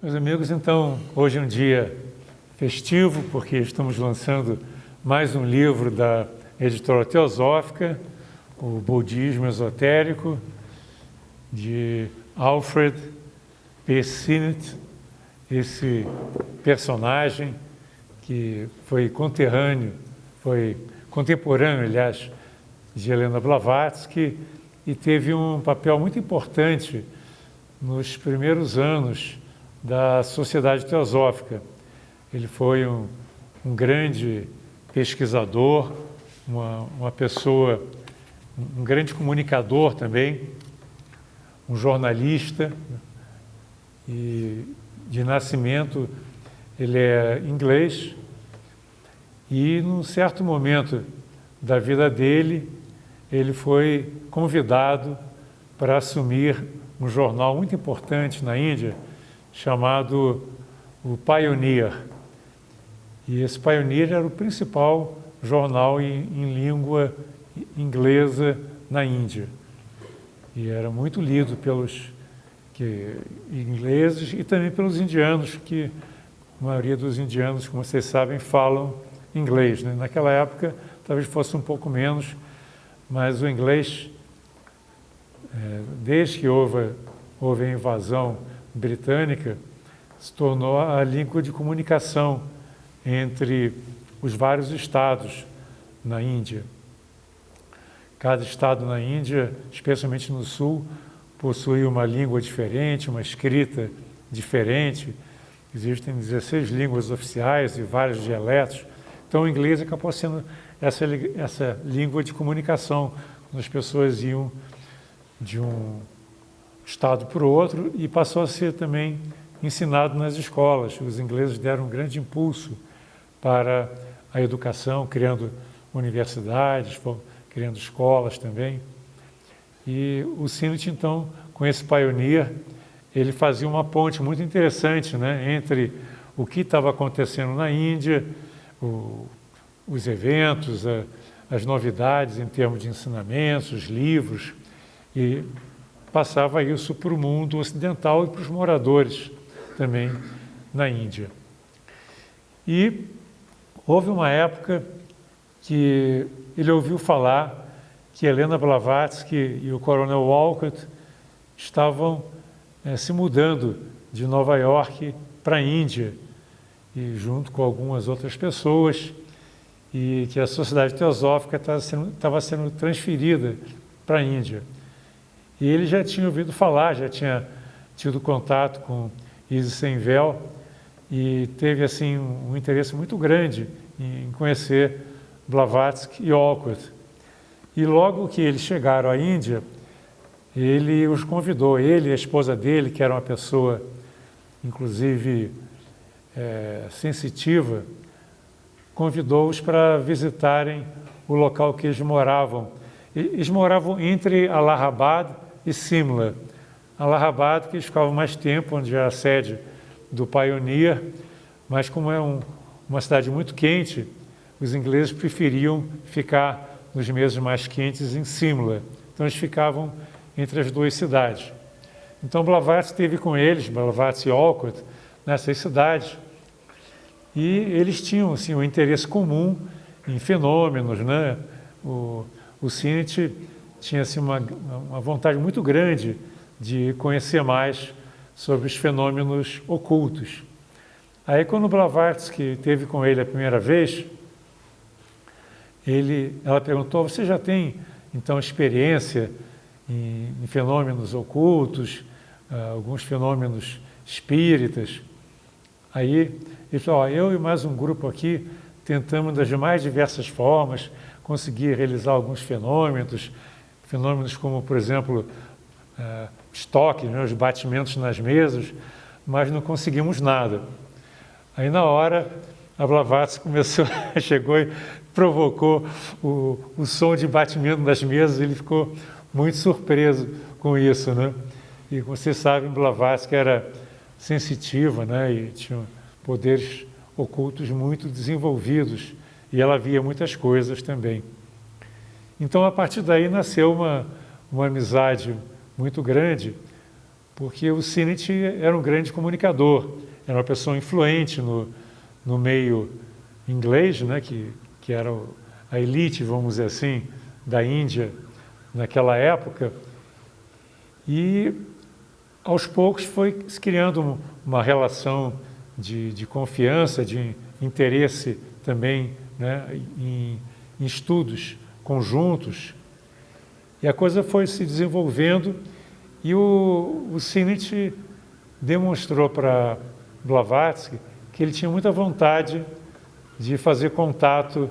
Meus amigos, então, hoje é um dia festivo, porque estamos lançando mais um livro da Editora Teosófica, o Budismo Esotérico, de Alfred P. Sinnett, esse personagem que foi contemporâneo, aliás, de Helena Blavatsky, e teve um papel muito importante nos primeiros anos da Sociedade Teosófica. Ele foi um grande pesquisador, uma pessoa, um grande comunicador também, um jornalista, e de nascimento ele é inglês, e num certo momento da vida dele, ele foi convidado para assumir um jornal muito importante na Índia, chamado o Pioneer. E esse Pioneer era o principal jornal em língua inglesa na Índia. E era muito lido pelos ingleses e também pelos indianos, que a maioria dos indianos, como vocês sabem, falam inglês, né? Naquela época talvez fosse um pouco menos, mas o inglês, desde que houve a invasão britânica, se tornou a língua de comunicação entre os vários estados na Índia. Cada estado na Índia, especialmente no sul, possui uma língua diferente, uma escrita diferente. Existem 16 línguas oficiais e vários dialetos. Então o inglês acabou sendo essa língua de comunicação, quando as pessoas iam de um estado para o outro, e passou a ser também ensinado nas escolas. Os ingleses deram um grande impulso para a educação, criando universidades, criando escolas também. E o Sinnett, então, com esse Pioneer, ele fazia uma ponte muito interessante, né, entre o que estava acontecendo na Índia, os eventos, as novidades em termos de ensinamentos, os livros, e passava isso para o mundo ocidental e para os moradores também na Índia. E houve uma época que ele ouviu falar que Helena Blavatsky e o Coronel Walcott estavam se mudando de Nova York para a Índia, e junto com algumas outras pessoas, e que a Sociedade Teosófica estava sendo transferida para a Índia. E ele já tinha ouvido falar, já tinha tido contato com Isis Sem Véu, e teve assim um interesse muito grande em conhecer Blavatsky e Walcott. E logo que eles chegaram à Índia, ele os convidou, ele e a esposa dele, que era uma pessoa, inclusive, sensitiva, convidou-os para visitarem o local que eles moravam. Eles moravam entre Allahabad e Simla. Allahabad, que eles ficavam mais tempo, onde era a sede do Pioneer, mas como é uma cidade muito quente, os ingleses preferiam ficar nos meses mais quentes em Simla. Então eles ficavam entre as duas cidades. Então Blavatsky esteve com eles, Blavatsky e Walcott, nessas cidades, e eles tinham assim, um interesse comum em fenômenos, né? O Sinnett tinha assim, uma vontade muito grande de conhecer mais sobre os fenômenos ocultos. Aí, quando Blavatsky esteve com ele a primeira vez, ela perguntou: você já tem, então, experiência em fenômenos ocultos, alguns fenômenos espíritas? Aí ele falou: eu e mais um grupo aqui tentamos das mais diversas formas conseguir realizar alguns fenômenos como, por exemplo, estoque, né, os batimentos nas mesas, mas não conseguimos nada. Aí na hora a Blavatsky chegou e provocou o som de batimento das mesas, ele ficou muito surpreso com isso, né? E como vocês sabem, Blavatsky era sensitiva, né, e tinha poderes ocultos muito desenvolvidos, e ela via muitas coisas também. Então, a partir daí nasceu uma amizade muito grande, porque o Sinnett era um grande comunicador, era uma pessoa influente no meio inglês, né, que era a elite, vamos dizer assim, da Índia naquela época, e aos poucos foi se criando uma relação de confiança, de interesse também, né, em estudos conjuntos, e a coisa foi se desenvolvendo, e o Sinnett demonstrou para Blavatsky que ele tinha muita vontade de fazer contato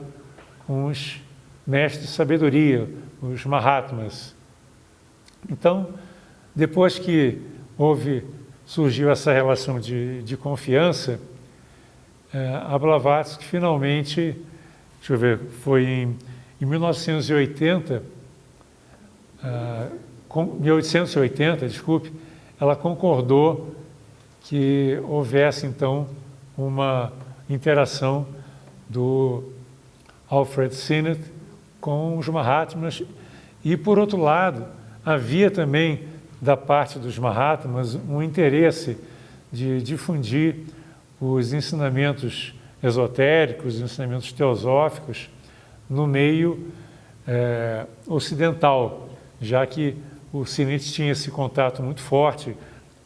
com os mestres de sabedoria, os Mahatmas. Então, depois que surgiu essa relação de confiança, a Blavatsky finalmente, deixa eu ver, foi em 1880, desculpe, ela concordou que houvesse então uma interação do Alfred Sinnett com os Mahatmas, e por outro lado havia também da parte dos Mahatmas um interesse de difundir os ensinamentos esotéricos, os ensinamentos teosóficos no meio ocidental, já que o Sinnett tinha esse contato muito forte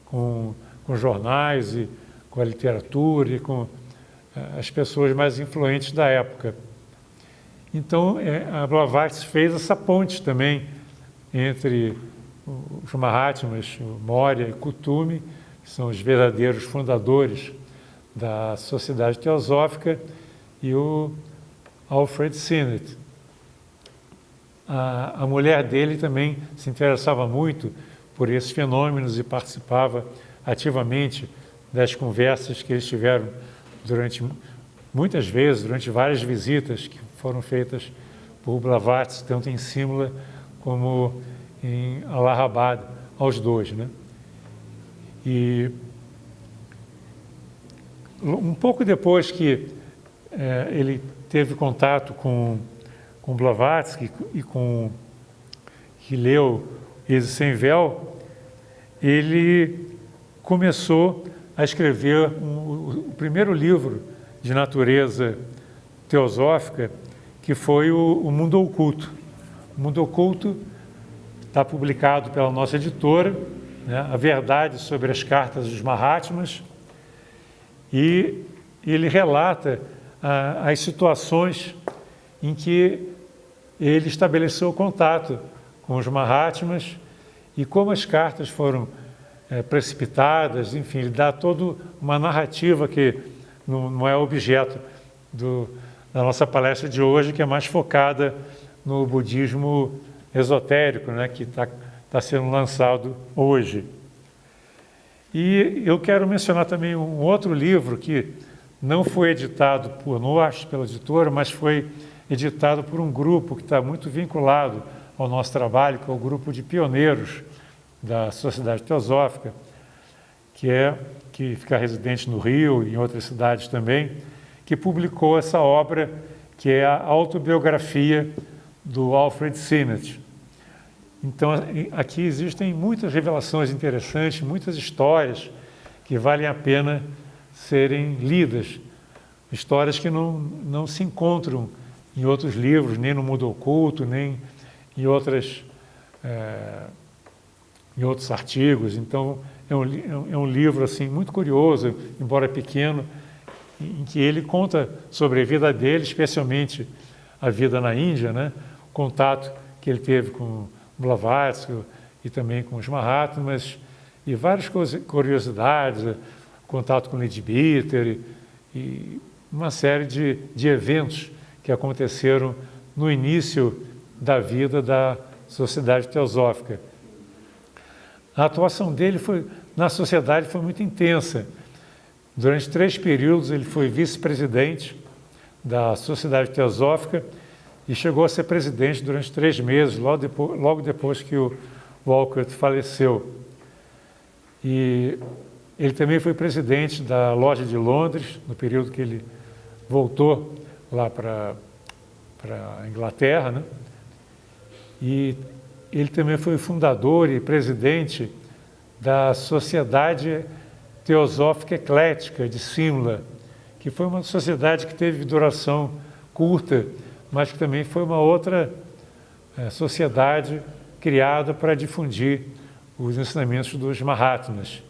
com jornais e com a literatura e com as pessoas mais influentes da época. Então, a Blavatsky fez essa ponte também entre os Mahatmas, o Maurya e Kuthumi, que são os verdadeiros fundadores da Sociedade Teosófica, e o Alfred Sinnett. A mulher dele também se interessava muito por esses fenômenos e participava ativamente das conversas que eles tiveram muitas vezes, durante várias visitas que foram feitas por Blavatsky, tanto em Simla como em Allahabad, aos dois, né? E um pouco depois que ele teve contato com Blavatsky e que leu Esse Sem Véu, ele começou a escrever o primeiro livro de natureza teosófica, que foi o Mundo Oculto. O Mundo Oculto está publicado pela nossa editora, né, A Verdade sobre as Cartas dos Mahatmas, e ele relata as situações em que ele estabeleceu contato com os Mahatmas e como as cartas foram precipitadas, enfim, ele dá toda uma narrativa que não é objeto da nossa palestra de hoje, que é mais focada no budismo esotérico, né, que está sendo lançado hoje. E eu quero mencionar também um outro livro que não foi editado por nós, pela editora, mas foi editado por um grupo que está muito vinculado ao nosso trabalho, que é o grupo de pioneiros da Sociedade Teosófica, que fica residente no Rio e em outras cidades também, que publicou essa obra, que é a autobiografia do Alfred Sinnett. Então, aqui existem muitas revelações interessantes, muitas histórias que valem a pena serem lidas, histórias que não se encontram em outros livros, nem no Mundo Oculto, nem em outros artigos. Então, é um livro assim, muito curioso, embora pequeno, em que ele conta sobre a vida dele, especialmente a vida na Índia, né? O contato que ele teve com Blavatsky e também com os Mahatmas, e várias curiosidades, contato com Leadbeater e uma série de eventos que aconteceram no início da vida da Sociedade Teosófica. A atuação dele na sociedade foi muito intensa. Durante 3 períodos ele foi vice-presidente da Sociedade Teosófica e chegou a ser presidente durante 3 meses, logo depois que o Walcott faleceu. E ele também foi presidente da Loja de Londres, no período que ele voltou lá para a Inglaterra, né? E ele também foi fundador e presidente da Sociedade Teosófica Eclética de Simla, que foi uma sociedade que teve duração curta, mas que também foi uma outra sociedade criada para difundir os ensinamentos dos Mahatmas.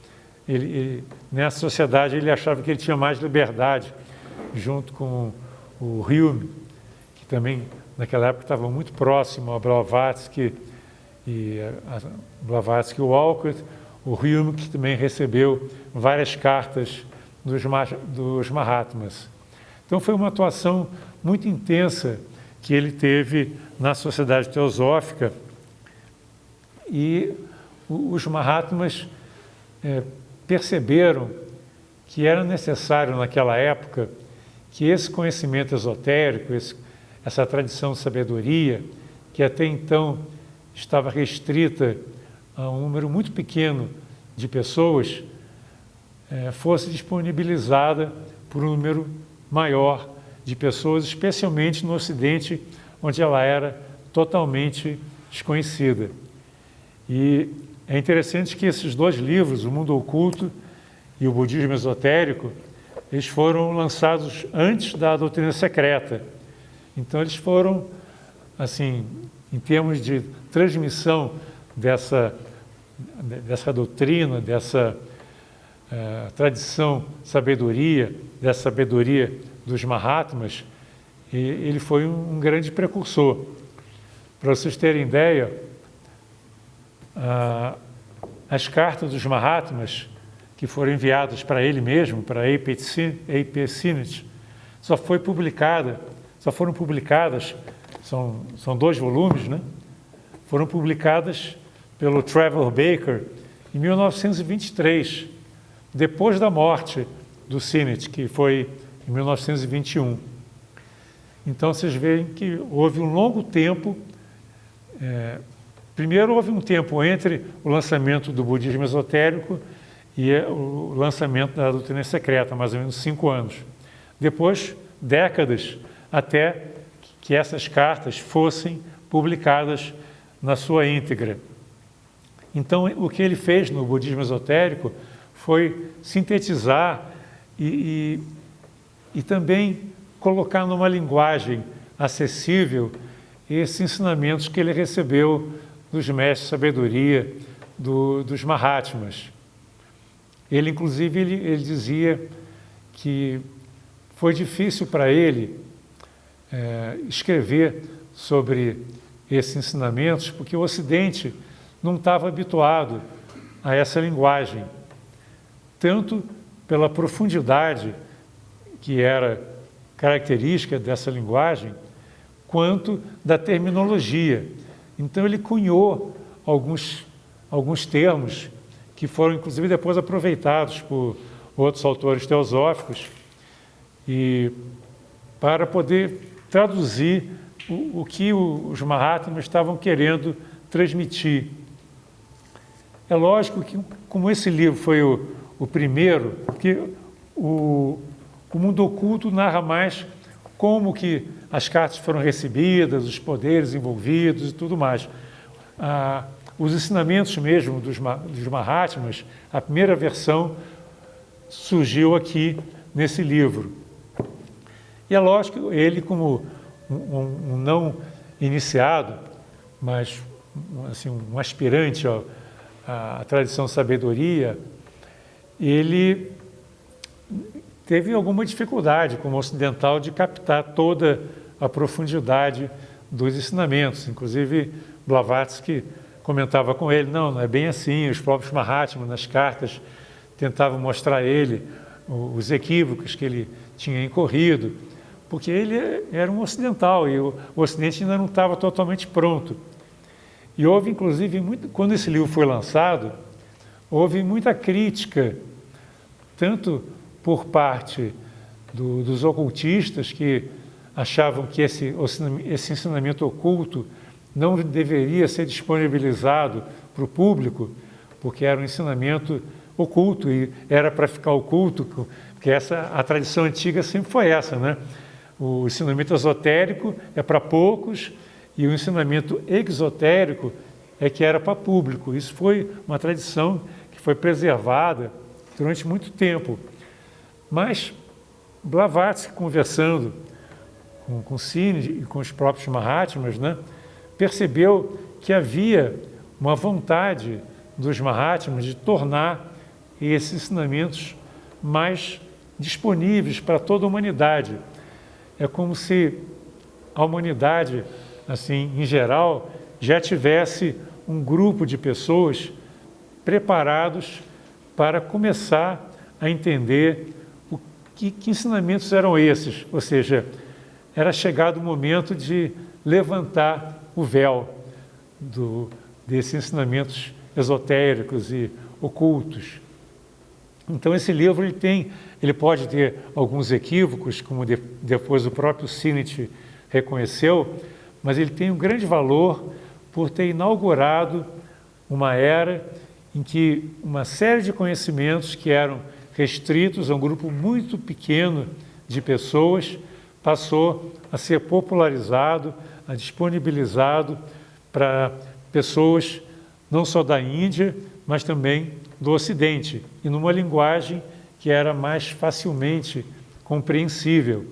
Nessa sociedade ele achava que ele tinha mais liberdade, junto com o Hume, que também naquela época estava muito próximo a Blavatsky e o Walcott, o Hume, que também recebeu várias cartas dos Mahatmas. Então foi uma atuação muito intensa que ele teve na Sociedade Teosófica, e os Mahatmas perceberam que era necessário naquela época que esse conhecimento esotérico, essa tradição de sabedoria, que até então estava restrita a um número muito pequeno de pessoas, fosse disponibilizada por um número maior de pessoas, especialmente no Ocidente, onde ela era totalmente desconhecida. E é interessante que esses dois livros, O Mundo Oculto e O Budismo Esotérico, eles foram lançados antes da Doutrina Secreta. Então eles foram, assim, em termos de transmissão dessa doutrina, dessa tradição, sabedoria, dessa sabedoria dos Mahatmas, ele foi um grande precursor. Para vocês terem ideia, as cartas dos Mahatmas, que foram enviadas para ele mesmo, para A.P. Sinnet, só foram publicadas, são 2 volumes, né? Foram publicadas pelo Trevor Baker em 1923, depois da morte do Sinnet, que foi em 1921. Então vocês veem que houve um longo tempo. Primeiro houve um tempo entre o lançamento do budismo esotérico e o lançamento da doutrina secreta, mais ou menos 5 anos. Depois, décadas, até que essas cartas fossem publicadas na sua íntegra. Então, o que ele fez no budismo esotérico foi sintetizar e também colocar numa linguagem acessível esses ensinamentos que ele recebeu dos mestres de sabedoria, dos Mahatmas. Ele, inclusive, ele dizia que foi difícil para ele escrever sobre esses ensinamentos, porque o Ocidente não estava habituado a essa linguagem, tanto pela profundidade que era característica dessa linguagem, quanto da terminologia. Então ele cunhou alguns termos que foram inclusive depois aproveitados por outros autores teosóficos e para poder traduzir o que os Mahatmas estavam querendo transmitir. É lógico que, como esse livro foi o primeiro, porque o Mundo Oculto narra mais como que as cartas foram recebidas, os poderes envolvidos e tudo mais. Os ensinamentos mesmo dos Mahatmas, a primeira versão surgiu aqui nesse livro. E é lógico, ele como um não iniciado, mas assim, um aspirante à tradição sabedoria, ele teve alguma dificuldade como ocidental de captar toda a profundidade dos ensinamentos. Inclusive, Blavatsky comentava com ele, não é bem assim, os próprios Mahatmas nas cartas tentavam mostrar a ele os equívocos que ele tinha incorrido, porque ele era um ocidental e o Ocidente ainda não estava totalmente pronto. E houve, inclusive, quando esse livro foi lançado, houve muita crítica, tanto por parte dos ocultistas, que achavam que esse ensinamento oculto não deveria ser disponibilizado para o público, porque era um ensinamento oculto e era para ficar oculto, porque a tradição antiga sempre foi essa, né? O ensinamento esotérico é para poucos e o ensinamento exotérico é que era para público. Isso foi uma tradição que foi preservada durante muito tempo. Mas Blavatsky, conversando com Cine e com os próprios Mahatmas, né, percebeu que havia uma vontade dos Mahatmas de tornar esses ensinamentos mais disponíveis para toda a humanidade. É como se a humanidade, assim, em geral, já tivesse um grupo de pessoas preparados para começar a entender que ensinamentos eram esses, ou seja, era chegado o momento de levantar o véu desses ensinamentos esotéricos e ocultos. Então esse livro ele pode ter alguns equívocos, como depois o próprio Sinnett reconheceu, mas ele tem um grande valor por ter inaugurado uma era em que uma série de conhecimentos que eram restritos a um grupo muito pequeno de pessoas passou a ser popularizado, a disponibilizado para pessoas não só da Índia, mas também do Ocidente, e numa linguagem que era mais facilmente compreensível.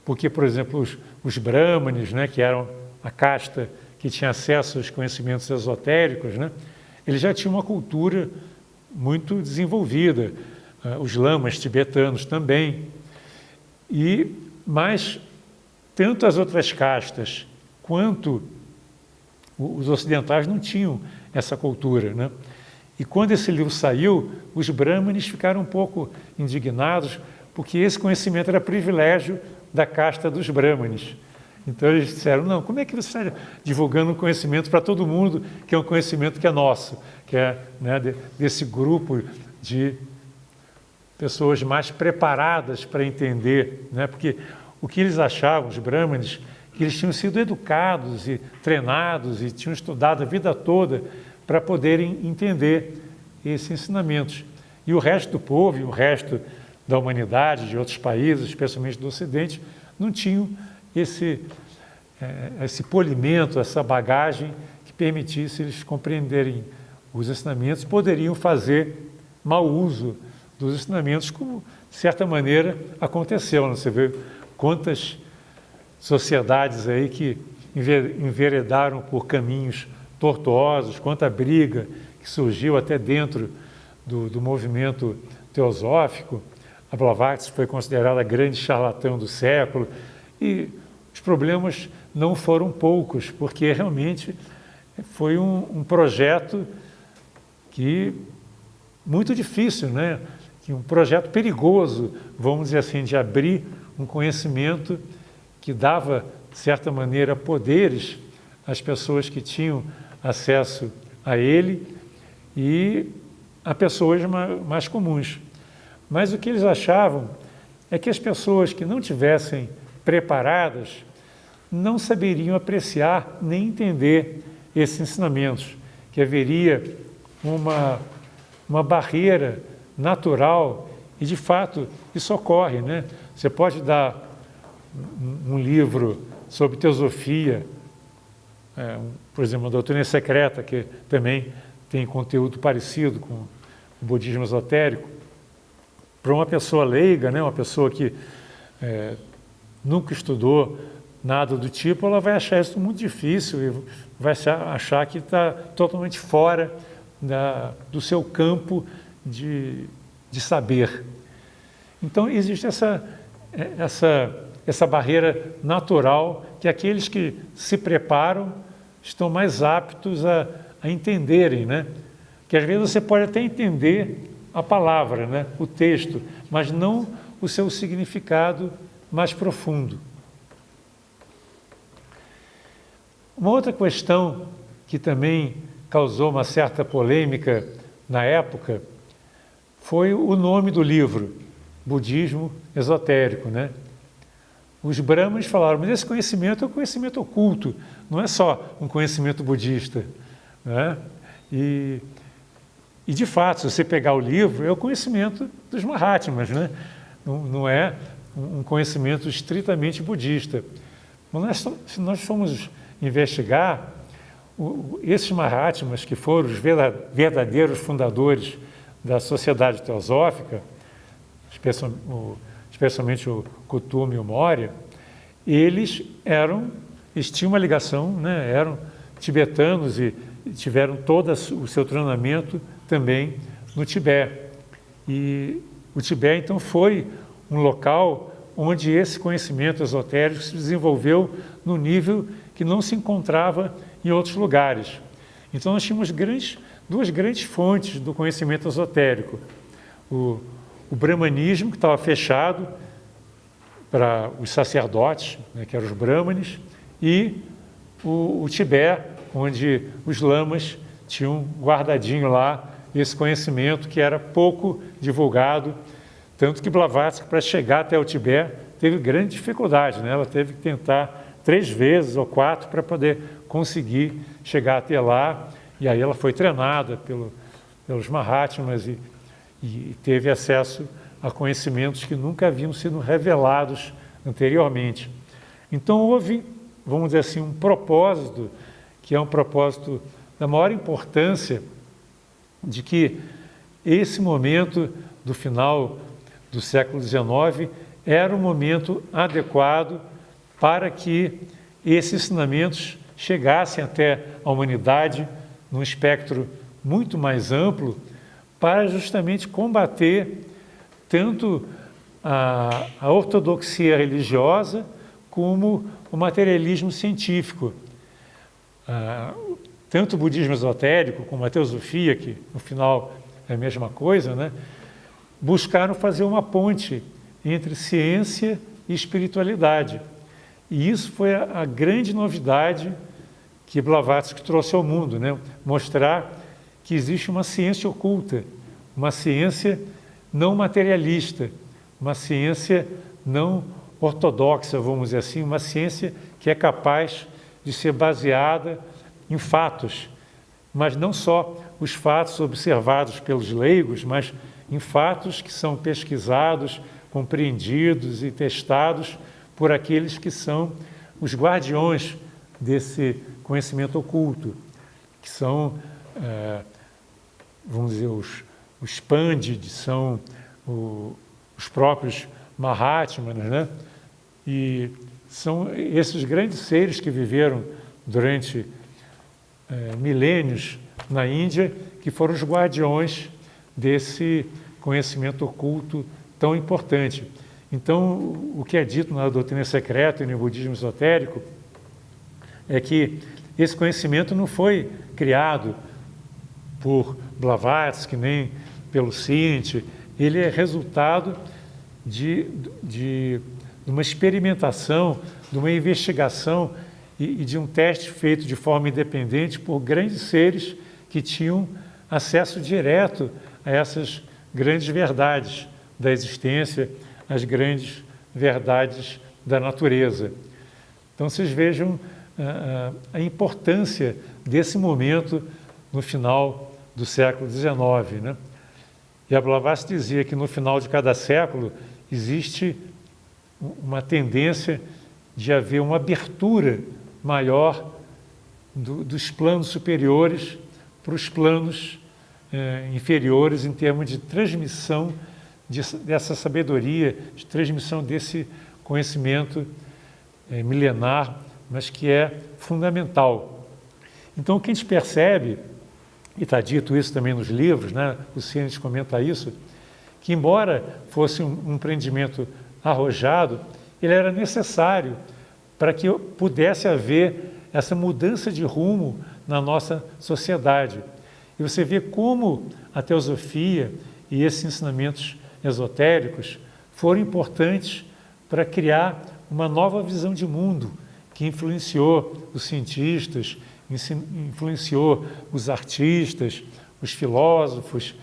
Porque, por exemplo, os brahmanes, né, que eram a casta que tinha acesso aos conhecimentos esotéricos, né, eles já tinham uma cultura muito desenvolvida, os lamas tibetanos também. Mas tanto as outras castas quanto os ocidentais não tinham essa cultura, né? E quando esse livro saiu, os brahmanes ficaram um pouco indignados, porque esse conhecimento era privilégio da casta dos brahmanes. Então eles disseram, não, como é que você está divulgando um conhecimento para todo mundo, que é um conhecimento que é nosso, que é, né, desse grupo de pessoas mais preparadas para entender, né? Porque o que eles achavam, os brahmanes, que eles tinham sido educados e treinados e tinham estudado a vida toda para poderem entender esses ensinamentos. E o resto do povo, e o resto da humanidade, de outros países, especialmente do Ocidente, não tinham esse polimento, essa bagagem que permitisse eles compreenderem os ensinamentos, poderiam fazer mau uso dos ensinamentos, como, de certa maneira, aconteceu. Você vê quantas sociedades aí que enveredaram por caminhos tortuosos, quanta briga que surgiu até dentro do movimento teosófico. A Blavatsky foi considerada a grande charlatã do século, e os problemas não foram poucos, porque realmente foi um projeto muito difícil, né? Um projeto perigoso, vamos dizer assim, de abrir um conhecimento que dava, de certa maneira, poderes às pessoas que tinham acesso a ele e a pessoas mais comuns. Mas o que eles achavam é que as pessoas que não tivessem preparadas não saberiam apreciar nem entender esses ensinamentos, que haveria uma barreira natural, e de fato isso ocorre, né? Você pode dar um livro sobre teosofia, por exemplo, a Doutrina Secreta, que também tem conteúdo parecido com o budismo esotérico, para uma pessoa leiga, né? Uma pessoa que nunca estudou nada do tipo, ela vai achar isso muito difícil e vai achar que está totalmente fora do seu campo de saber. Então, existe essa barreira natural que aqueles que se preparam estão mais aptos a entenderem, né? Que às vezes você pode até entender a palavra, né? O texto, mas não o seu significado mais profundo. Uma outra questão que também causou uma certa polêmica na época foi o nome do livro, Budismo Esotérico, né? Os brahmanes falaram, mas esse conhecimento é um conhecimento oculto, não é só um conhecimento budista, né? E de fato, se você pegar o livro, é o conhecimento dos Mahatmas, né? Não é um conhecimento estritamente budista. Mas se nós formos investigar, esses Mahatmas, que foram os verdadeiros fundadores da sociedade teosófica, especialmente o Kuthumi e o Maurya, eles tinham uma ligação, né, eram tibetanos e tiveram todo o seu treinamento também no Tibete. E o Tibete, então, foi um local onde esse conhecimento esotérico se desenvolveu no nível que não se encontrava em outros lugares. Então, nós tínhamos duas grandes fontes do conhecimento esotérico. O brahmanismo, que estava fechado para os sacerdotes, né, que eram os brahmanes, e o Tibete, onde os lamas tinham guardadinho lá esse conhecimento que era pouco divulgado, tanto que Blavatsky, para chegar até o Tibete, teve grande dificuldade, né? Ela teve que tentar 3 vezes ou 4 para poder conseguir chegar até lá, e aí ela foi treinada pelos Mahatmas e teve acesso a conhecimentos que nunca haviam sido revelados anteriormente. Então houve, vamos dizer assim, um propósito, que é um propósito da maior importância, de que esse momento do final do século XIX era um momento adequado para que esses ensinamentos chegassem até a humanidade num espectro muito mais amplo, para justamente combater tanto a ortodoxia religiosa como o materialismo científico. Tanto o budismo esotérico como a teosofia, que no final é a mesma coisa, né, buscaram fazer uma ponte entre ciência e espiritualidade. E isso foi a grande novidade que Blavatsky trouxe ao mundo, né? Mostrar que existe uma ciência oculta, uma ciência não materialista, uma ciência não ortodoxa, vamos dizer assim, uma ciência que é capaz de ser baseada em fatos, mas não só os fatos observados pelos leigos, mas em fatos que são pesquisados, compreendidos e testados por aqueles que são os guardiões desse conhecimento oculto, que são, vamos dizer, os Pandits, são os próprios Mahatmas, né? E são esses grandes seres que viveram durante milênios na Índia, que foram os guardiões desse conhecimento oculto tão importante. Então, o que é dito na doutrina secreta e no budismo esotérico é que esse conhecimento não foi criado por Blavatsky nem pelo Cinti, ele é resultado de uma experimentação, de uma investigação e de um teste feito de forma independente por grandes seres que tinham acesso direto a essas grandes verdades da existência, as grandes verdades da natureza. Então, vocês vejam a importância desse momento no final do século XIX, né? E a Blavatsky dizia que no final de cada século existe uma tendência de haver uma abertura maior dos planos superiores para os planos inferiores em termos de transmissão dessa sabedoria, de transmissão desse conhecimento milenar, mas que é fundamental. Então, o que a gente percebe, e está dito isso também nos livros, né? O Ciência comenta isso, que embora fosse um empreendimento arrojado, ele era necessário para que pudesse haver essa mudança de rumo na nossa sociedade. E você vê como a teosofia e esses ensinamentos esotéricos foram importantes para criar uma nova visão de mundo que influenciou os cientistas, influenciou os artistas, os filósofos,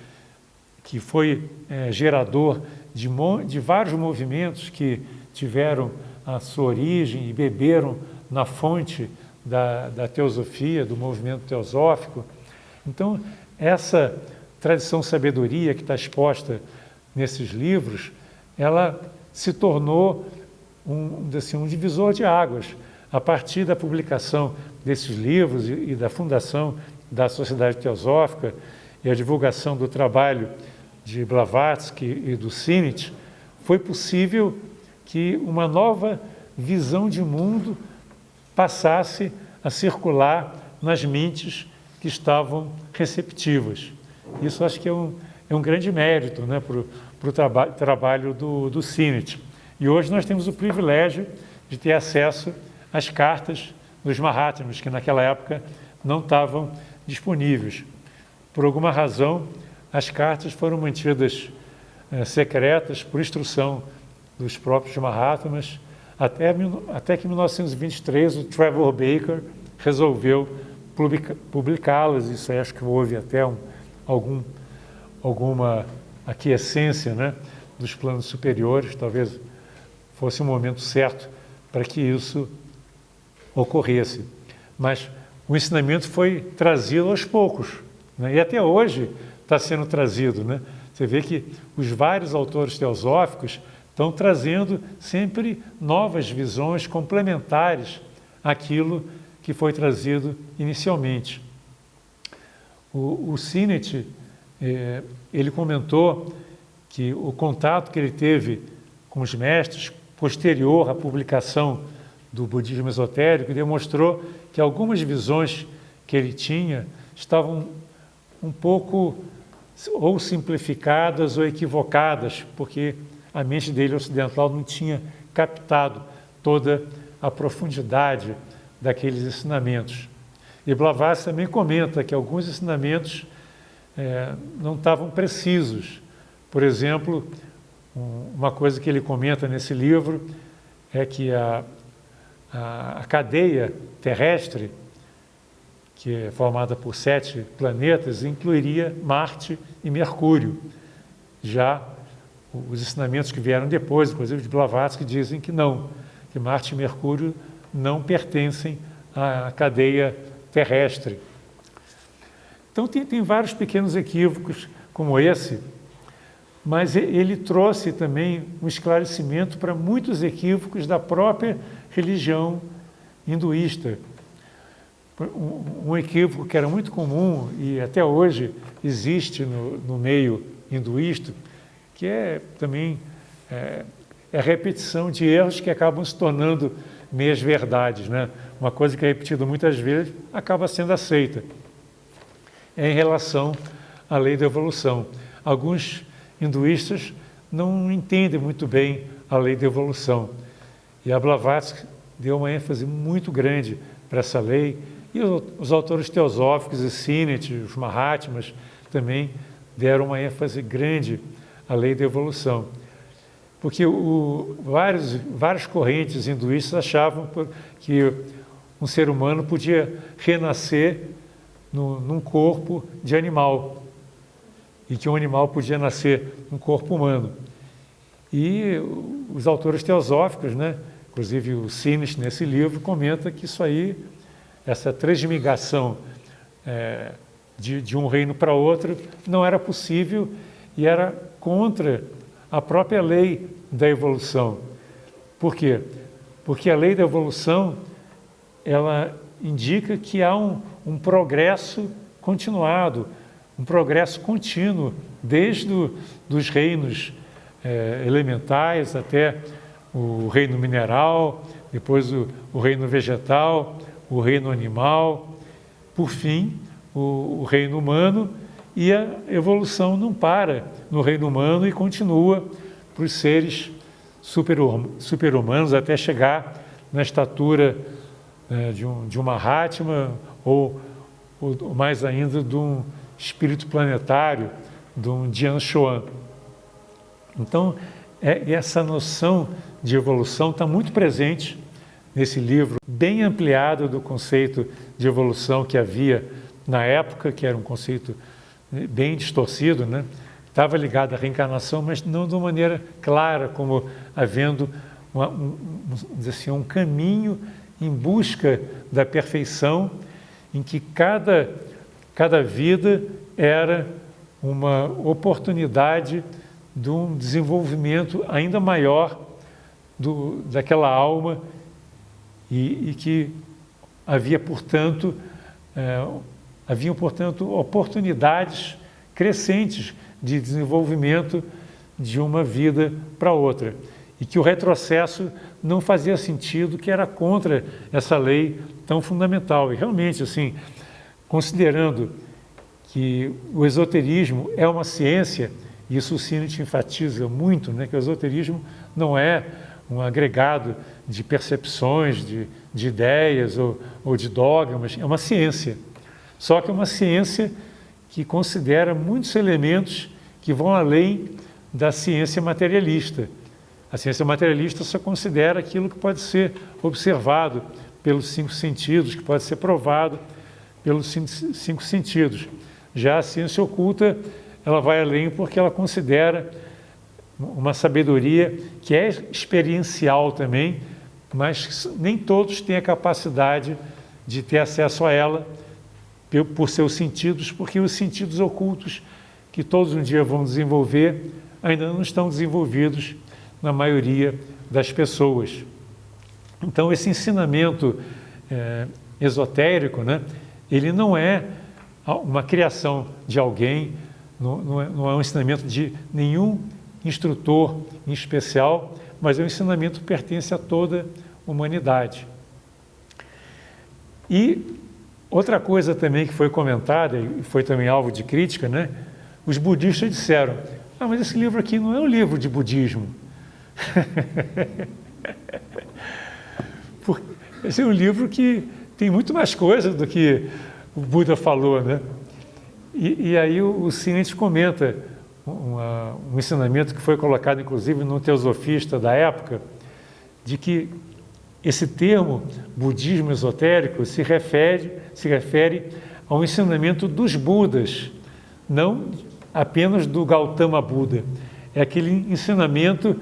que foi gerador de vários movimentos que tiveram a sua origem e beberam na fonte da teosofia, do movimento teosófico. Então, essa tradição sabedoria que está exposta nesses livros, ela se tornou um divisor de águas. a partir da publicação desses livros e da fundação da Sociedade Teosófica e a divulgação do trabalho de Blavatsky e do Sinnett, foi possível que uma nova visão de mundo passasse a circular nas mentes que estavam receptivas. Isso acho que é um grande mérito, né, para o trabalho do Sinnett. E hoje nós temos o privilégio de ter acesso às cartas dos Mahatmas, que naquela época não estavam disponíveis. Por alguma razão, as cartas foram mantidas secretas por instrução dos próprios Mahatmas, até que em 1923 o Trevor Baker resolveu publicá-las. Isso aí acho que houve até alguma aquiescência, né, dos planos superiores. Talvez fosse o momento certo para que isso ocorresse. Mas o ensinamento foi trazido aos poucos, né, e até hoje está sendo trazido, né? Você vê que os vários autores teosóficos estão trazendo sempre novas visões complementares àquilo que foi trazido inicialmente. O Sinnett, ele comentou que o contato que ele teve com os mestres posterior à publicação do budismo esotérico demonstrou que algumas visões que ele tinha estavam um pouco ou simplificadas ou equivocadas, porque a mente dele ocidental não tinha captado toda a profundidade daqueles ensinamentos. E Blavatsky também comenta que alguns ensinamentos não estavam precisos. Por exemplo, uma coisa que ele comenta nesse livro é que a cadeia terrestre, que é formada por 7 planetas, incluiria Marte e Mercúrio. Já os ensinamentos que vieram depois, inclusive de Blavatsky, dizem que não, que Marte e Mercúrio não pertencem à cadeia terrestre. Então tem vários pequenos equívocos como esse, mas ele trouxe também um esclarecimento para muitos equívocos da própria religião hinduísta. Um equívoco que era muito comum e até hoje existe no meio hinduísta, que também a repetição de erros que acabam se tornando meias verdades, né? Uma coisa que é repetida muitas vezes acaba sendo aceita. É em relação à lei da evolução. Alguns hinduístas não entendem muito bem a lei da evolução. E a Blavatsky deu uma ênfase muito grande para essa lei, e os autores teosóficos, e Sinnett, os Mahatmas, também deram uma ênfase grande à lei da evolução. Porque várias correntes hinduístas achavam que um ser humano podia renascer num corpo de animal, e que um animal podia nascer num corpo humano. E os autores teosóficos, né, inclusive o Sinnett nesse livro, comenta que isso aí, essa transmigração de um reino para outro, não era possível e era contra a própria lei da evolução. Por quê? Porque a lei da evolução, ela indica que há um progresso continuado, um progresso contínuo, desde dos reinos elementais até o reino mineral, depois o reino vegetal, o reino animal, por fim, o reino humano, e a evolução não para no reino humano e continua para os seres super-humanos até chegar na estatura de uma Mahatma ou mais ainda de um espírito planetário, de um Jian Xuan. Então, essa noção de evolução está muito presente nesse livro, bem ampliado do conceito de evolução que havia na época, que era um conceito bem distorcido, né? Estava ligado à reencarnação, mas não de uma maneira clara, como havendo um caminho em busca da perfeição, em que cada vida era uma oportunidade de um desenvolvimento ainda maior daquela alma e que haviam, portanto, oportunidades crescentes de desenvolvimento de uma vida para outra, e que o retrocesso não fazia sentido, que era contra essa lei tão fundamental. E realmente, assim, considerando que o esoterismo é uma ciência, e isso o Sinnett enfatiza muito, né, que o esoterismo não é um agregado de percepções, de ideias ou de dogmas, é uma ciência. Só que é uma ciência que considera muitos elementos que vão além da ciência materialista. A ciência materialista só considera aquilo que pode ser observado pelos 5 sentidos, que pode ser provado pelos 5 sentidos. Já a ciência oculta, ela vai além porque ela considera uma sabedoria que é experiencial também, mas nem todos têm a capacidade de ter acesso a ela por seus sentidos, porque os sentidos ocultos que todos um dia vão desenvolver ainda não estão desenvolvidos na maioria das pessoas. Então, esse ensinamento esotérico, né, ele não é uma criação de alguém, não é um ensinamento de nenhum instrutor em especial, mas é um ensinamento que pertence a toda a humanidade. E outra coisa também que foi comentada, e foi também alvo de crítica, né, os budistas disseram: mas esse livro aqui não é um livro de budismo. Esse é um livro que tem muito mais coisa do que o Buda falou, né? E aí o Sinnett comenta um ensinamento que foi colocado, inclusive, num teosofista da época, de que esse termo budismo esotérico se refere ao ensinamento dos Budas, não apenas do Gautama Buda. É aquele ensinamento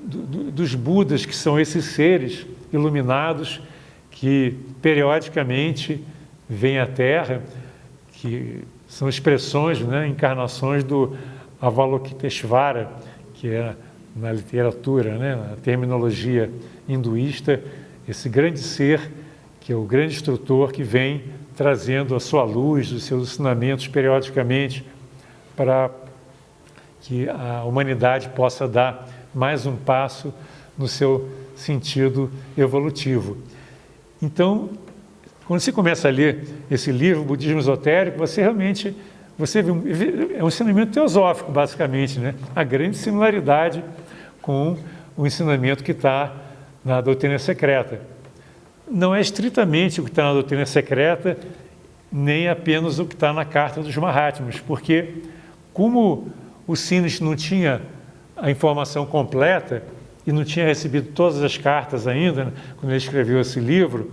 dos Budas, que são esses seres iluminados que periodicamente vêm à Terra, que são expressões, né, encarnações do Avalokiteshvara, que é na literatura, né, na terminologia hinduísta, esse grande ser, que é o grande instrutor que vem trazendo a sua luz, os seus ensinamentos periodicamente para que a humanidade possa dar mais um passo no seu sentido evolutivo. Então, quando você começa a ler esse livro, Budismo Esotérico, você vê é um ensinamento teosófico, basicamente, né? A grande similaridade com o ensinamento que está na doutrina secreta. Não é estritamente o que está na doutrina secreta, nem apenas o que está na Carta dos Mahatmas, porque como o Sinnett não tinha a informação completa e não tinha recebido todas as cartas ainda, né, quando ele escreveu esse livro,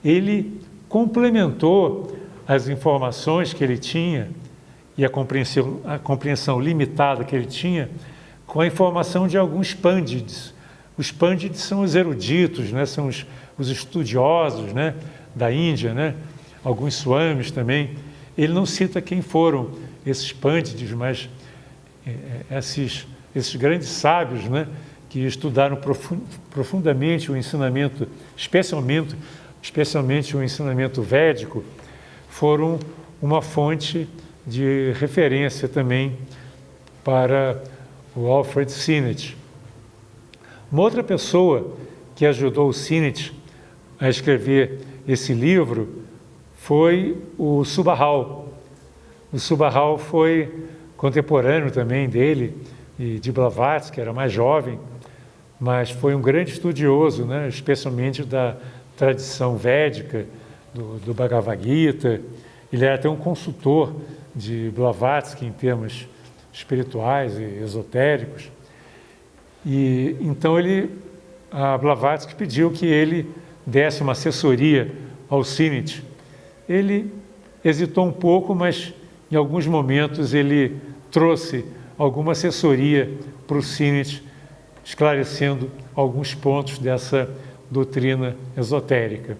ele complementou as informações que ele tinha e a compreensão limitada que ele tinha com a informação de alguns pândites. Os pândites são os eruditos, né, são os estudiosos, né, da Índia, né, alguns swamis também. Ele não cita quem foram esses pândites, mas esses grandes sábios, né, que estudaram profundamente o ensinamento, especialmente o ensinamento védico, foram uma fonte de referência também para o Alfred Sinnett. Uma outra pessoa que ajudou o Sinnett a escrever esse livro foi o Subahal. O Subahal foi contemporâneo também dele e de Blavatsky, que era mais jovem, mas foi um grande estudioso, né, especialmente da tradição védica, do Bhagavad Gita. Ele era até um consultor de Blavatsky em termos espirituais e esotéricos. E então a Blavatsky pediu que ele desse uma assessoria ao Sinnett. Ele hesitou um pouco, mas em alguns momentos ele trouxe alguma assessoria para o Sinnett, esclarecendo alguns pontos dessa doutrina esotérica.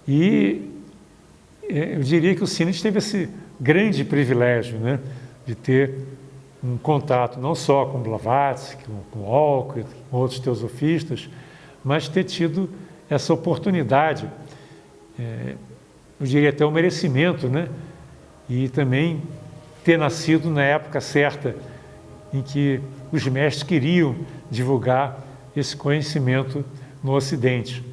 E eu diria que o Sinnett teve esse grande privilégio, né, de ter um contato não só com Blavatsky, com Olcott, com outros teosofistas, mas ter tido essa oportunidade, eu diria até o merecimento, né? E também ter nascido na época certa em que os mestres queriam divulgar esse conhecimento no Ocidente.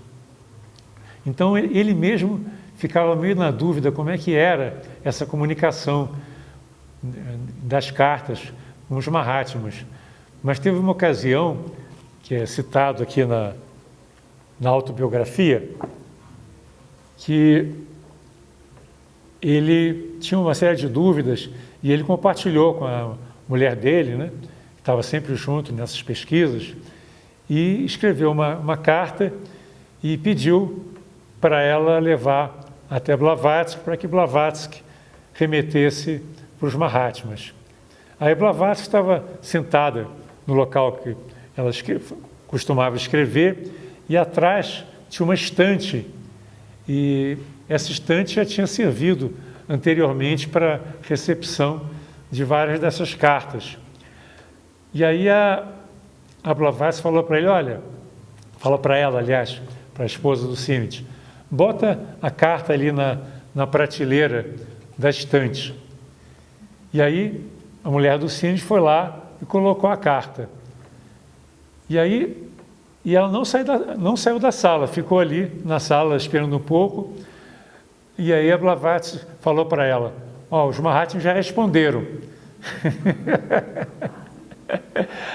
Então ele mesmo ficava meio na dúvida como é que era essa comunicação das cartas com os Mahatmas. Mas teve uma ocasião, que é citado aqui na autobiografia, que ele tinha uma série de dúvidas e ele compartilhou com a mulher dele, né, que estava sempre junto nessas pesquisas, e escreveu uma carta e pediu para ela levar até Blavatsky, para que Blavatsky remetesse para os Mahatmas. Aí Blavatsky estava sentada no local que ela costumava escrever, e atrás tinha uma estante, e essa estante já tinha servido anteriormente para recepção de várias dessas cartas. E aí a Blavatsky falou para ele, olha, falou para ela, aliás, para a esposa do Simit, bota a carta ali na prateleira da estante. E aí a mulher do Simit foi lá e colocou a carta. E ela não saiu da sala, ficou ali na sala esperando um pouco. E aí a Blavatsky falou para ela, os Mahatmas já responderam.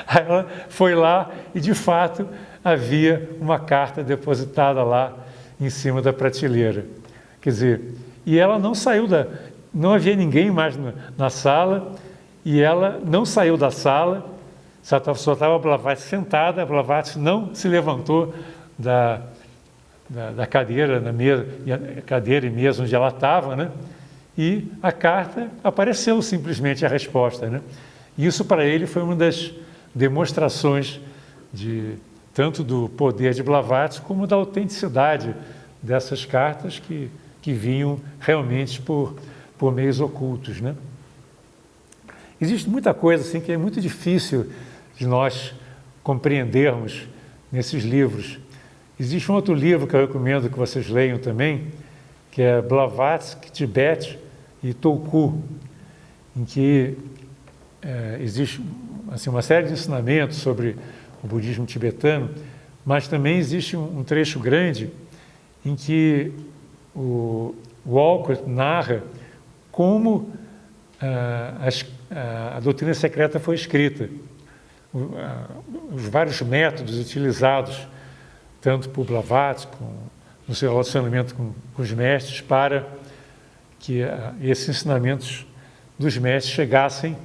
Aí ela foi lá e, de fato, havia uma carta depositada lá em cima da prateleira. Quer dizer, e ela não saiu não havia ninguém mais na sala, e ela não saiu da sala, só estava a Blavatsky sentada, a Blavatsky não se levantou da cadeira, cadeira e mesa onde ela estava, né? E a carta apareceu simplesmente a resposta, né? Isso para ele foi uma das demonstrações tanto do poder de Blavatsky como da autenticidade dessas cartas que vinham realmente por meios ocultos, né? Existe muita coisa assim que é muito difícil de nós compreendermos nesses livros. Existe um outro livro que eu recomendo que vocês leiam também, que é Blavatsky, Tibete e Tulku, em que existe assim, uma série de ensinamentos sobre o budismo tibetano, mas também existe um trecho grande em que o Walcott narra como a doutrina secreta foi escrita, os vários métodos utilizados tanto por Blavatsky, no seu relacionamento com os mestres, para que esses ensinamentos dos mestres chegassem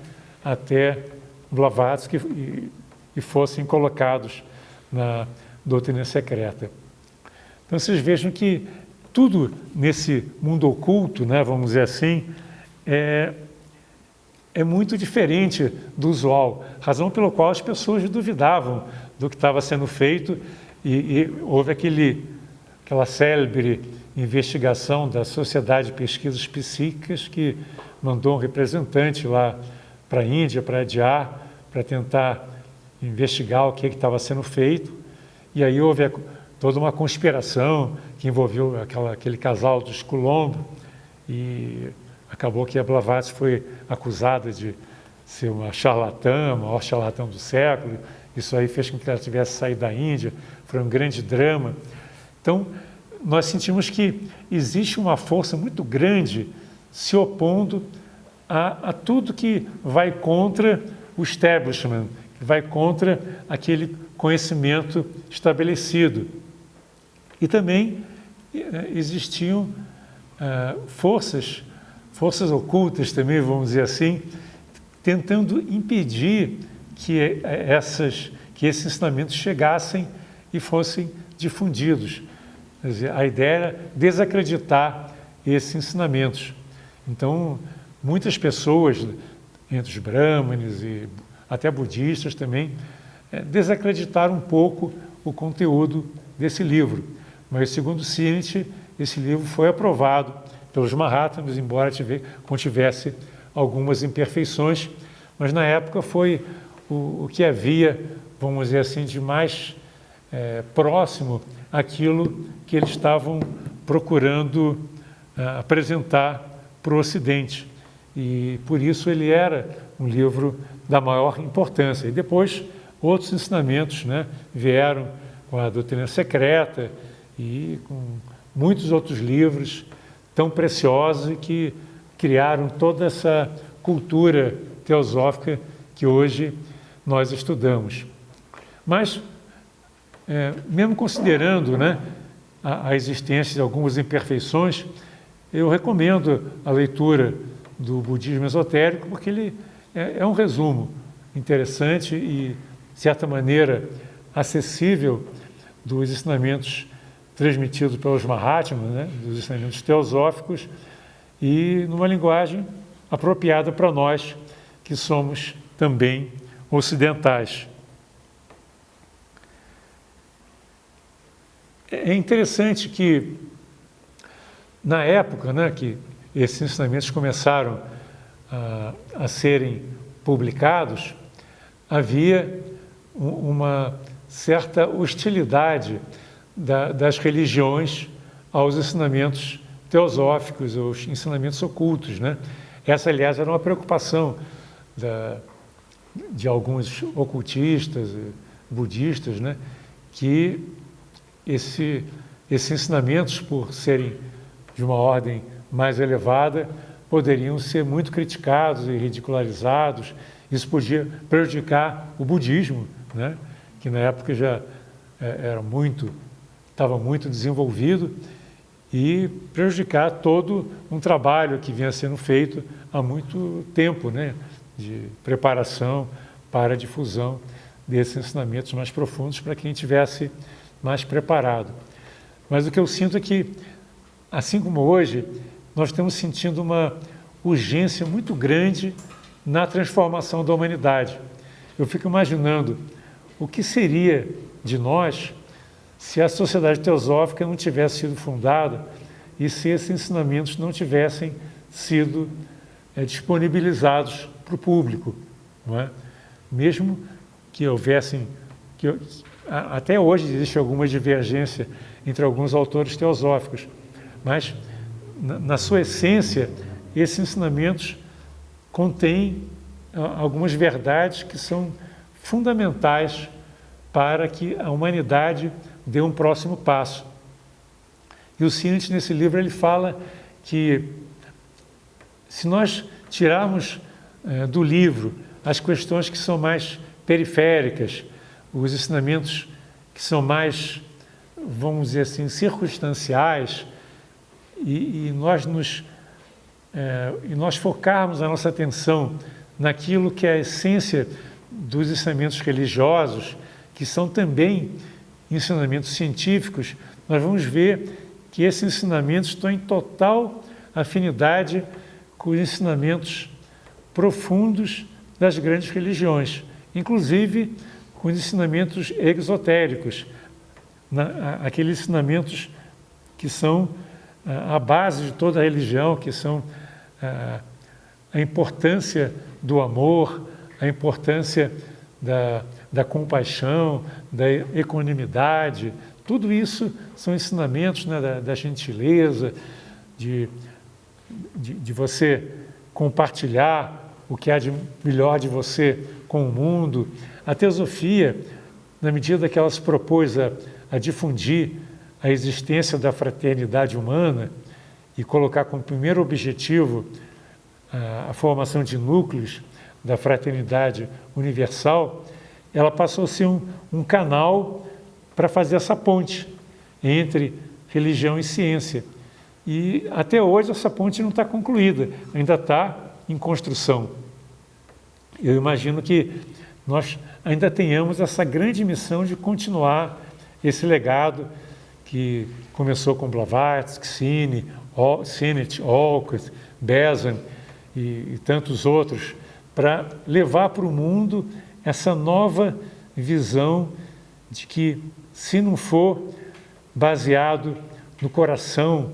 até Blavatsky e fossem colocados na doutrina secreta. Então vocês vejam que tudo nesse mundo oculto, né, vamos dizer assim, é muito diferente do usual, razão pela qual as pessoas duvidavam do que estava sendo feito, e houve aquela célebre investigação da Sociedade de Pesquisas Psíquicas que mandou um representante lá para a Índia, para adiar, para tentar investigar o que estava sendo feito, e aí houve toda uma conspiração que envolveu aquele casal dos Colombo, e acabou que a Blavatsky foi acusada de ser uma charlatã, a maior charlatã do século. Isso aí fez com que ela tivesse saído da Índia, foi um grande drama. Então, nós sentimos que existe uma força muito grande se opondo a tudo que vai contra o establishment, que vai contra aquele conhecimento estabelecido. E também existiam forças ocultas também, vamos dizer assim, tentando impedir que esses ensinamentos chegassem e fossem difundidos. Quer dizer, a ideia era desacreditar esses ensinamentos. Então, muitas pessoas, entre os brahmanes e até budistas também, desacreditaram um pouco o conteúdo desse livro. Mas, segundo Simit, esse livro foi aprovado pelos Mahatmas, embora contivesse algumas imperfeições, mas na época foi o que havia, vamos dizer assim, de mais próximo àquilo que eles estavam procurando apresentar para o Ocidente. E por isso ele era um livro da maior importância. E depois outros ensinamentos, né, vieram com a doutrina secreta e com muitos outros livros tão preciosos e que criaram toda essa cultura teosófica que hoje nós estudamos. Mas, mesmo considerando, né, a existência de algumas imperfeições, eu recomendo a leitura do budismo esotérico, porque ele é um resumo interessante e, de certa maneira, acessível dos ensinamentos transmitidos pelos Mahatmas, né, dos ensinamentos teosóficos, e numa linguagem apropriada para nós, que somos também ocidentais. É interessante que, na época, né, que esses ensinamentos começaram a serem publicados, havia uma certa hostilidade das religiões aos ensinamentos teosóficos, aos ensinamentos ocultos, né? Essa, aliás, era uma preocupação de alguns ocultistas, budistas, né? Que esses ensinamentos, por serem de uma ordem mais elevada, poderiam ser muito criticados e ridicularizados. Isso podia prejudicar o budismo, né? Que na época já estava muito desenvolvido, e prejudicar todo um trabalho que vinha sendo feito há muito tempo, né? De preparação para a difusão desses ensinamentos mais profundos para quem estivesse mais preparado. Mas o que eu sinto é que, assim como hoje, nós estamos sentindo uma urgência muito grande na transformação da humanidade. Eu fico imaginando o que seria de nós se a sociedade teosófica não tivesse sido fundada e se esses ensinamentos não tivessem sido disponibilizados para o público, não é? Mesmo que houvessem... até hoje existe alguma divergência entre alguns autores teosóficos, mas, na sua essência, esses ensinamentos contêm algumas verdades que são fundamentais para que a humanidade dê um próximo passo. E o Sinit, nesse livro, ele fala que, se nós tirarmos do livro as questões que são mais periféricas, os ensinamentos que são mais, vamos dizer assim, circunstanciais, e nós focarmos a nossa atenção naquilo que é a essência dos ensinamentos religiosos, que são também ensinamentos científicos, nós vamos ver que esses ensinamentos estão em total afinidade com os ensinamentos profundos das grandes religiões, inclusive com os ensinamentos exotéricos, aqueles ensinamentos que são a base de toda a religião, que são a importância do amor, a importância da compaixão, da equanimidade. Tudo isso são ensinamentos, né, da gentileza, de você compartilhar o que há de melhor de você com o mundo. A teosofia, na medida que ela se propôs a difundir a existência da fraternidade humana e colocar como primeiro objetivo a formação de núcleos da fraternidade universal, ela passou a ser um canal para fazer essa ponte entre religião e ciência. E até hoje essa ponte não está concluída, ainda está em construção. Eu imagino que nós ainda tenhamos essa grande missão de continuar esse legado que começou com Blavatsky, Sinnett, Olcott, Besan e tantos outros, para levar para o mundo essa nova visão de que, se não for baseado no coração,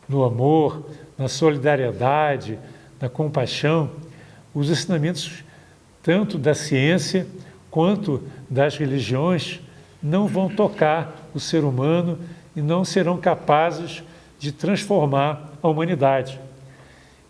no amor, na solidariedade, na compaixão, os ensinamentos tanto da ciência quanto das religiões não vão tocar o ser humano e não serão capazes de transformar a humanidade.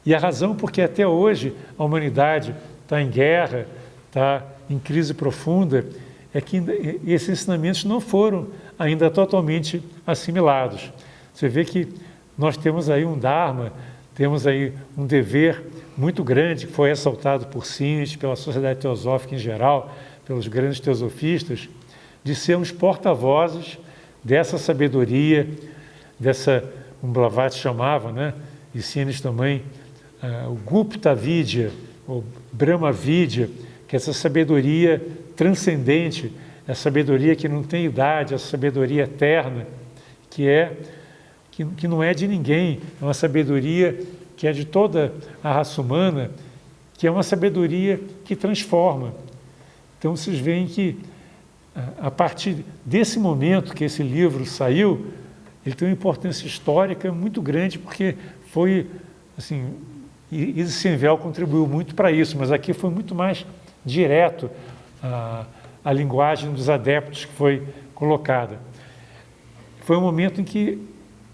E a razão porque até hoje a humanidade está em guerra, está em crise profunda, é que esses ensinamentos não foram ainda totalmente assimilados. Você vê que nós temos aí um Dharma, temos aí um dever muito grande, que foi ressaltado por Sines, pela sociedade teosófica em geral, pelos grandes teosofistas, de sermos porta-vozes dessa sabedoria, dessa, como Blavatsky chamava, né? E Sines também, o Gupta Vidya, ou Brahma Vidya, que é essa sabedoria transcendente, a sabedoria que não tem idade, a sabedoria eterna, que não é de ninguém, é uma sabedoria que é de toda a raça humana, que é uma sabedoria que transforma. Então vocês veem que a partir desse momento que esse livro saiu, ele tem uma importância histórica muito grande, porque foi, assim, Isis Senvel contribuiu muito para isso, mas aqui foi muito mais direto a linguagem dos adeptos que foi colocada. Foi um momento em que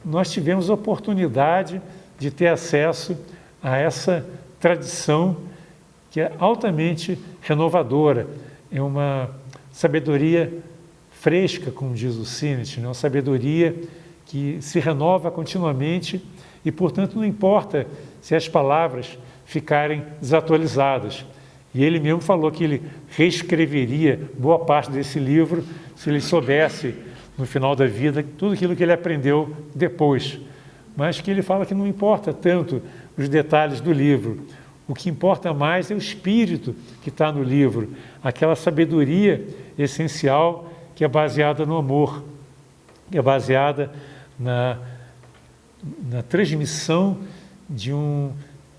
nós tivemos a oportunidade de ter acesso a essa tradição que é altamente renovadora, é uma sabedoria fresca, como diz o Sinnett, né? Uma sabedoria que se renova continuamente e, portanto, não importa se as palavras ficarem desatualizadas. E ele mesmo falou que ele reescreveria boa parte desse livro se ele soubesse, no final da vida, tudo aquilo que ele aprendeu depois. Mas que ele fala que não importa tanto os detalhes do livro. O que importa mais é o espírito que está no livro, aquela sabedoria essencial que é baseada no amor, que é baseada na transmissão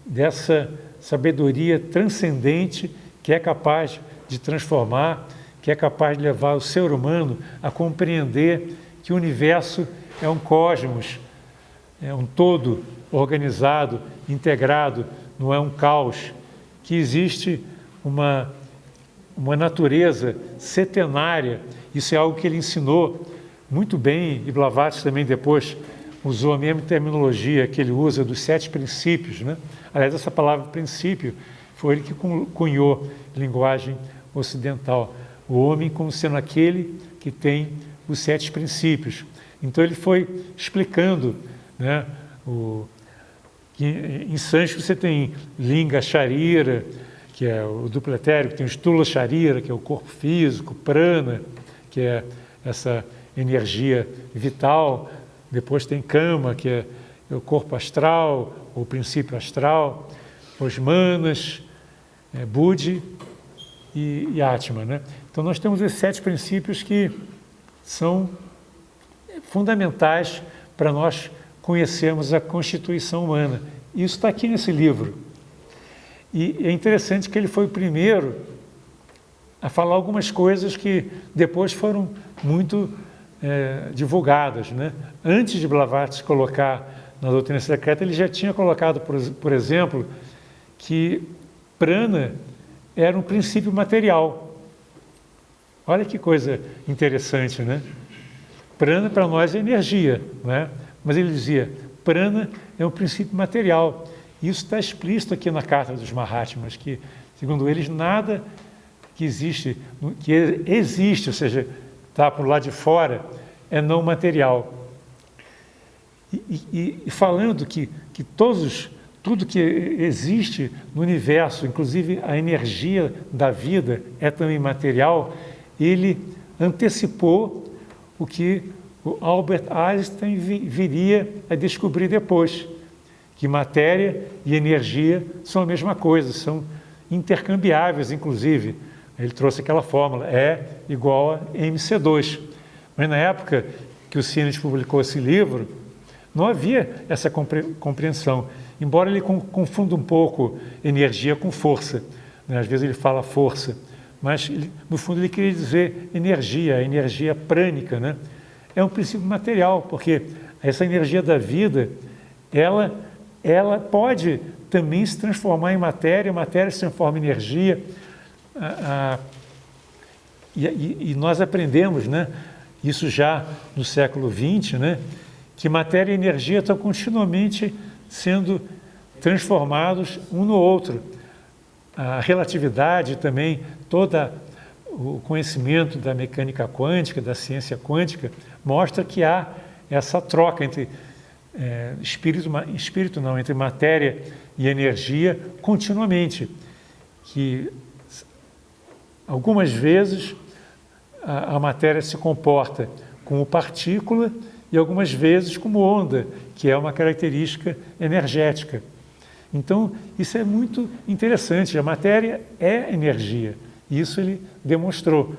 dessa sabedoria transcendente que é capaz de transformar, que é capaz de levar o ser humano a compreender que o universo é um cosmos, é um todo organizado, integrado, não é um caos, que existe uma natureza setenária. Isso é algo que ele ensinou muito bem, e Blavatsky também depois usou a mesma terminologia que ele usa dos 7 princípios, né? Aliás, essa palavra princípio foi ele que cunhou linguagem ocidental. O homem como sendo aquele que tem os 7 princípios. Então ele foi explicando, né, que em sânscrito você tem Linga Sharira, que é o duplo etérico, tem o Stula Sharira, que é o corpo físico, Prana, que é essa energia vital, depois tem Kama, que é o corpo astral, o princípio astral, os manas, Buddhi e Atma, né? Então nós temos esses 7 princípios que são fundamentais para nós conhecermos a constituição humana. Isso está aqui nesse livro. E é interessante que ele foi o primeiro a falar algumas coisas que depois foram muito divulgadas, né? Antes de Blavatsky colocar na doutrina secreta, ele já tinha colocado, por exemplo, que prana era um princípio material. Olha que coisa interessante, né? Prana para nós é energia, né? Mas ele dizia, prana é um princípio material. Isso está explícito aqui na Carta dos Mahatmas, que, segundo eles, nada que existe, ou seja, está por lá de fora, é não material. E falando que tudo que existe no universo, inclusive a energia da vida, é também material, ele antecipou o que o Albert Einstein viria a descobrir depois, que matéria e energia são a mesma coisa, são intercambiáveis, inclusive. Ele trouxe aquela fórmula, E igual a mc2. Mas na época que o Sinnett publicou esse livro, não havia essa compreensão, embora ele confunda um pouco energia com força, né? Às vezes ele fala força, mas no fundo ele queria dizer energia, a energia prânica, né? É um princípio material, porque essa energia da vida, ela pode também se transformar em matéria, a matéria se transforma em energia. E nós aprendemos, né, isso já no século XX, né, que matéria e energia estão continuamente sendo transformados um no outro. A relatividade também, todo o conhecimento da mecânica quântica, da ciência quântica, mostra que há essa troca entre entre matéria e energia continuamente, que algumas vezes a matéria se comporta como partícula e algumas vezes como onda, que é uma característica energética. Então, isso é muito interessante. A matéria é energia. Isso ele demonstrou,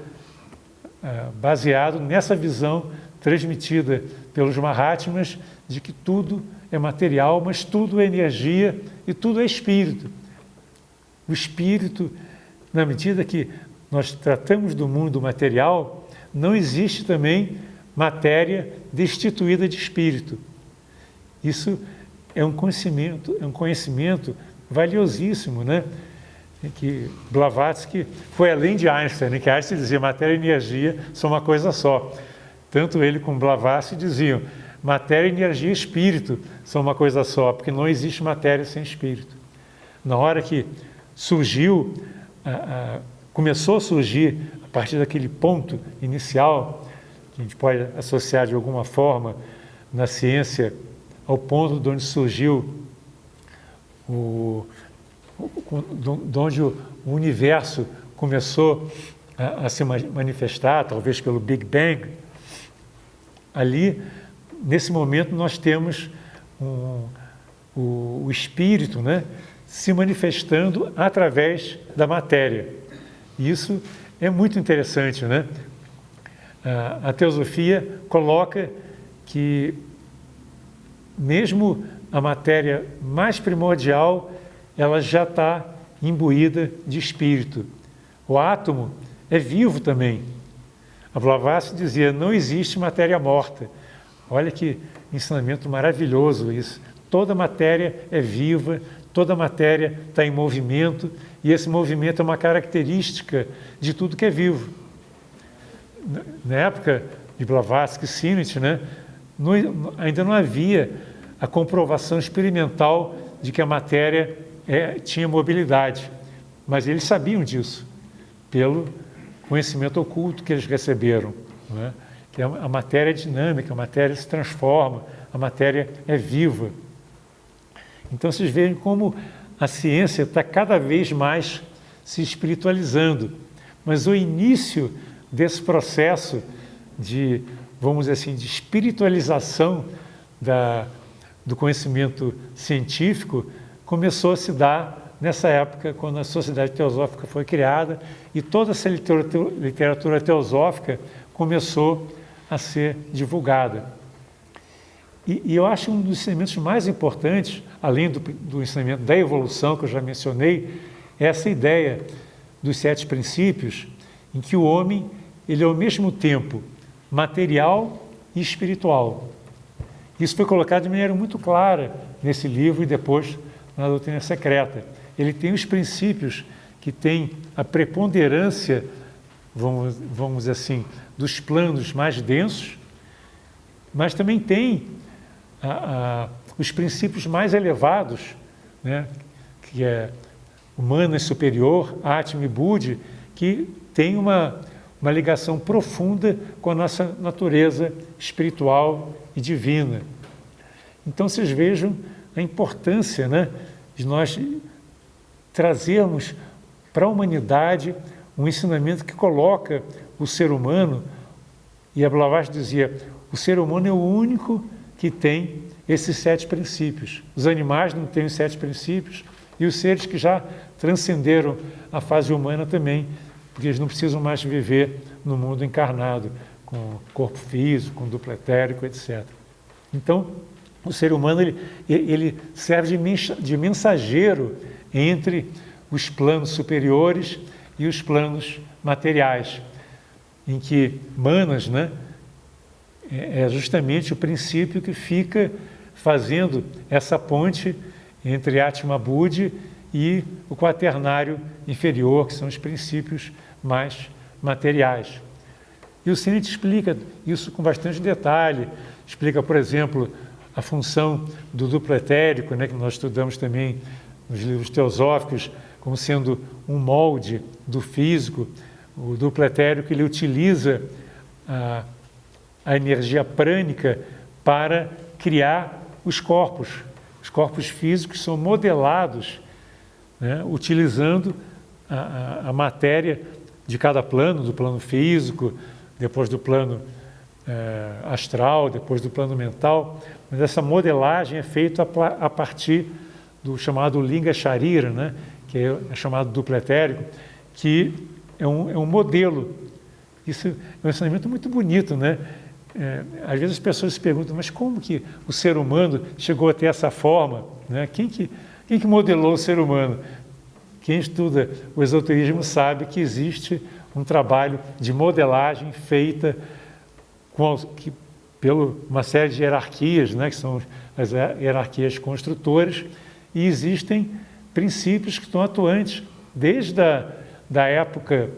baseado nessa visão transmitida pelos Mahatmas de que tudo é material, mas tudo é energia e tudo é espírito. O espírito, na medida que nós tratamos do mundo material, não existe também matéria destituída de espírito. Isso é um conhecimento valiosíssimo, né? Que Blavatsky foi além de Einstein, né? Que Einstein dizia matéria e energia são uma coisa só. Tanto ele como Blavatsky diziam matéria, energia e espírito são uma coisa só, porque não existe matéria sem espírito. Na hora que surgiu, começou a surgir, a partir daquele ponto inicial, que a gente pode associar de alguma forma na ciência ao ponto de onde surgiu, de onde o universo começou a se manifestar, talvez pelo Big Bang. Ali, nesse momento, nós temos o espírito, né, se manifestando através da matéria. E isso é muito interessante, né? A teosofia coloca que mesmo a matéria mais primordial, ela já está imbuída de espírito. O átomo é vivo também. A Blavatsky dizia, não existe matéria morta. Olha que ensinamento maravilhoso isso. Toda matéria é viva, toda matéria está em movimento, e esse movimento é uma característica de tudo que é vivo. Na época de Blavatsky e Sinnett, né, ainda não havia a comprovação experimental de que a matéria tinha mobilidade, mas eles sabiam disso, pelo conhecimento oculto que eles receberam, né? Que a matéria é dinâmica, a matéria se transforma, a matéria é viva. Então vocês veem como a ciência está cada vez mais se espiritualizando, mas o início desse processo de, vamos dizer assim, de espiritualização do conhecimento científico começou a se dar nessa época, quando a Sociedade Teosófica foi criada e toda essa literatura teosófica começou a ser divulgada. E eu acho um dos ensinamentos mais importantes, além do ensinamento da evolução, que eu já mencionei, é essa ideia dos 7 princípios, em que o homem ele é ao mesmo tempo material e espiritual. Isso foi colocado de maneira muito clara nesse livro e depois na Doutrina Secreta. Ele tem os princípios que têm a preponderância, vamos dizer assim, dos planos mais densos, mas também tem os princípios mais elevados, né, que é o Manas superior, Atma e Buddhi, que tem uma ligação profunda com a nossa natureza espiritual e divina. Então vocês vejam a importância, né, de nós trazermos para a humanidade um ensinamento que coloca o ser humano, e a Blavatsky dizia, o ser humano é o único que tem esses 7 princípios. Os animais não têm os 7 princípios, e os seres que já transcenderam a fase humana também, porque eles não precisam mais viver no mundo encarnado, com corpo físico, com duplo etérico, etc. Então, o ser humano ele serve de mensageiro entre os planos superiores e os planos materiais, em que Manas, né, é justamente o princípio que fica fazendo essa ponte entre Atma Buddhi e o quaternário inferior, que são os princípios mais materiais. E o Sennett explica isso com bastante detalhe, explica, por exemplo, a função do duplo etérico, né, que nós estudamos também nos livros teosóficos, como sendo um molde do físico. O duplo etérico, ele utiliza a energia prânica para criar os corpos. Os corpos físicos são modelados, né, utilizando a matéria de cada plano, do plano físico, depois do plano astral, depois do plano mental. Mas essa modelagem é feita a partir do chamado Linga Sharira, né, que é chamado duplo etérico, que é um modelo. Isso é um ensinamento muito bonito, né? Às vezes as pessoas se perguntam, mas como que o ser humano chegou a ter essa forma? Né? Quem que modelou o ser humano? Quem estuda o esoterismo sabe que existe um trabalho de modelagem feita por uma série de hierarquias, né? Que são as hierarquias construtoras, e existem princípios que estão atuantes desde da época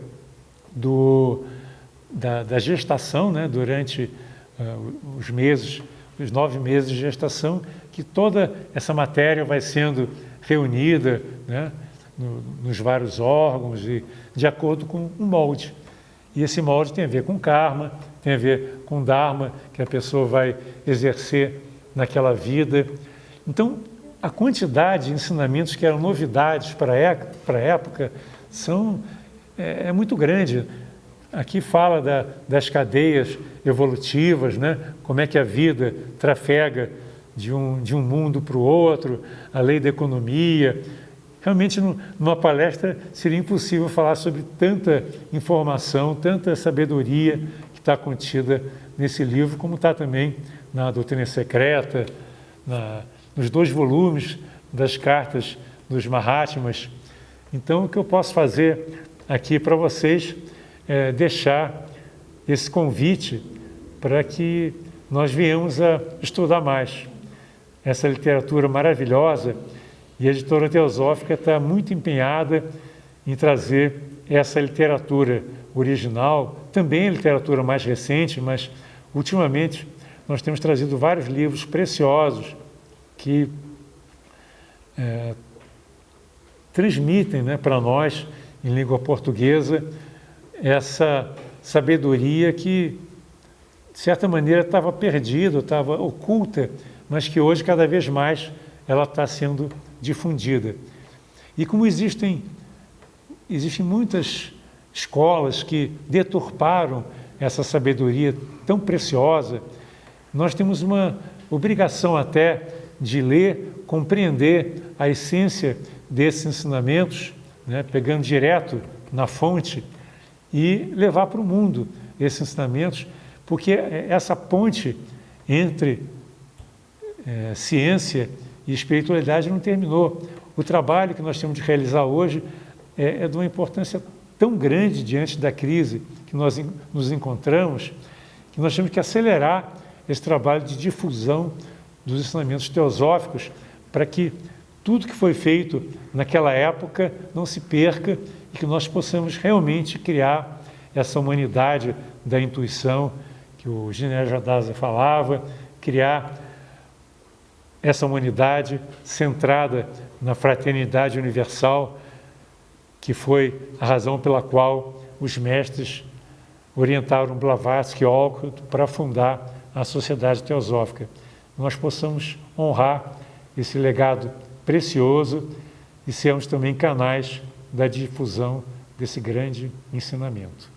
da gestação, né, durante os 9 meses de gestação, que toda essa matéria vai sendo reunida, né, nos vários órgãos e de acordo com um molde. E esse molde tem a ver com karma, tem a ver com dharma, que a pessoa vai exercer naquela vida. Então, a quantidade de ensinamentos que eram novidades para a época é muito grande. Aqui fala das cadeias evolutivas, né? Como é que a vida trafega de um mundo para o outro, a lei da economia. Realmente, numa palestra, seria impossível falar sobre tanta informação, tanta sabedoria que está contida nesse livro, como está também na Doutrina Secreta, nos 2 volumes das cartas dos Mahatmas. Então, o que eu posso fazer aqui para vocês é deixar esse convite para que nós venhamos a estudar mais essa literatura maravilhosa, e a Editora Teosófica está muito empenhada em trazer essa literatura original, também a literatura mais recente, mas ultimamente nós temos trazido vários livros preciosos que transmitem, né, para nós, em língua portuguesa, essa sabedoria que, de certa maneira, estava perdida, estava oculta, mas que hoje, cada vez mais, ela está sendo difundida. E como existem muitas escolas que deturparam essa sabedoria tão preciosa, nós temos uma obrigação até de ler, compreender a essência desses ensinamentos, né, pegando direto na fonte e levar para o mundo esses ensinamentos, porque essa ponte entre ciência e espiritualidade não terminou. O trabalho que nós temos de realizar hoje é de uma importância tão grande diante da crise que nós nos encontramos, que nós temos que acelerar esse trabalho de difusão dos ensinamentos teosóficos para que tudo que foi feito naquela época não se perca e que nós possamos realmente criar essa humanidade da intuição que o Jinayadasa falava, criar essa humanidade centrada na fraternidade universal, que foi a razão pela qual os mestres orientaram Blavatsky e Olcott para fundar a Sociedade Teosófica. Nós possamos honrar esse legado precioso e sermos também canais da difusão desse grande ensinamento.